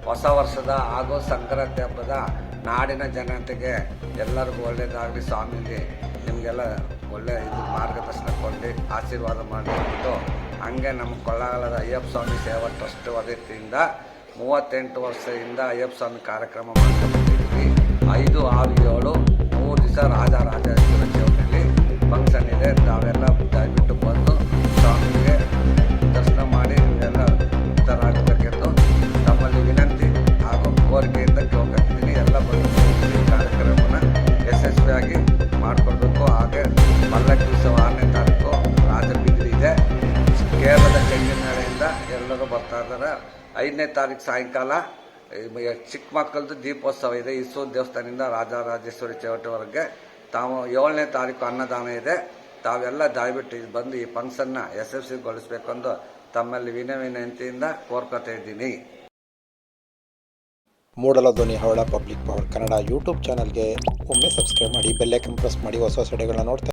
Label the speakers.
Speaker 1: ಹೊಸ ವರ್ಷದ ಹಾಗೂ ಸಂಕ್ರಾಂತಿ ಹಬ್ಬದ ನಾಡಿನ ಜನತೆಗೆ ಎಲ್ಲರಿಗೂ ಒಳ್ಳೆಯದಾಗಲಿ. ಸ್ವಾಮೀಜಿ ನಿಮಗೆಲ್ಲ ಒಳ್ಳೆಯ ಮಾರ್ಗದರ್ಶನ ಕೊಡಲಿ, ಆಶೀರ್ವಾದ ಮಾಡಿಬಿಟ್ಟು ಹಂಗೆ ನಮ್ಮ ಕೊಳ್ಳೇಗಾಲದ ಅಯ್ಯಪ್ಪ ಸ್ವಾಮಿ ಸೇವಾ ಟ್ರಸ್ಟ್ ವತಿಯಿಂದ 38 ವರ್ಷದಿಂದ ಅಯ್ಯಪ್ಪ ಸ್ವಾಮಿ ಕಾರ್ಯಕ್ರಮ ಮಾಡ್ಕೊಂಡಿದ್ದೀವಿ. 5, 6, 7 3 ದಿವಸ ರಾಜರಾಜೇಶ್ವರಿ ಚೌಕಲ್ಲಿ ಫಂಕ್ಷನ್ ಇದೆ. ನಾವೆಲ್ಲ ದಯವಿಟ್ಟು ಬಂದು ಸ್ವಾಮಿಗೆ ದರ್ಶನ ಮಾಡಿ ಎಲ್ಲ ಉತ್ತರಾಗಬೇಕೆಂದು ನಮ್ಮಲ್ಲಿ ವಿನಂತಿ ಹಾಗೂ ಕೋರಿಕೆಯಿಂದ ಕೇಳ್ಕೊಳ್ತೀನಿ. ಎಲ್ಲ ಬಂದು ಈ ಕಾರ್ಯಕ್ರಮನ ಯಶಸ್ವಿಯಾಗಿ ಮಾಡಿಕೊಳ್ಬೇಕು. ಹಾಗೆ ಪಲ್ಲಕ್ಕಿ ಉತ್ಸವ 6ನೇ ತಾರೀಕು ರಾಜಬೀದಿ ಇದೆ. ಕೇರಳದ ಚೆಂಗಿನಹಳ್ಳಿಯಿಂದ ಎಲ್ಲರೂ ಬರ್ತಾ ಇದ್ದಾರೆ. 5ನೇ ತಾರೀಕು ಸಾಯಂಕಾಲ ಚಿಕ್ಕ ಮಕ್ಕಳದ್ದು ದೀಪೋತ್ಸವ ಇದೆ. ಇಸೂರು ದೇವಸ್ಥಾನದಿಂದ ರಾಜರಾಜೇಶ್ವರಿ ಚೌಟವರೆಗೆ. ತಾವು 7ನೇ ತಾರೀಕು ಅನ್ನದಾನ ಇದೆ. ತಾವೆಲ್ಲ ದಯವಿಟ್ಟು ಬಂದು ಈ ಫಂಕ್ಷನ್ನ ಯಶಸ್ವಿಗೊಳಿಸಬೇಕೆಂದು ತಮ್ಮಲ್ಲಿ ವಿನಂತಿಯಿಂದ ಕೋರ್ಕೊತಾ ಇದ್ದೀನಿ.
Speaker 2: ಮೂಡಲಧ್ವನಿ ಹವಳ ಪಬ್ಲಿಕ್ ಪವರ್ ಕನ್ನಡ ಯೂಟ್ಯೂಬ್ ಚಾನಲ್ಗೆ ಒಮ್ಮೆ ಸಬ್ಸ್ಕ್ರೈಬ್ ಮಾಡಿ, ಬೆಲ್ ಐಕಾನ್ ಪ್ರೆಸ್ ಮಾಡಿ. ಹೊಸ ವಿಡಿಯೋಗಳನ್ನ ನೋಡ್ತಾ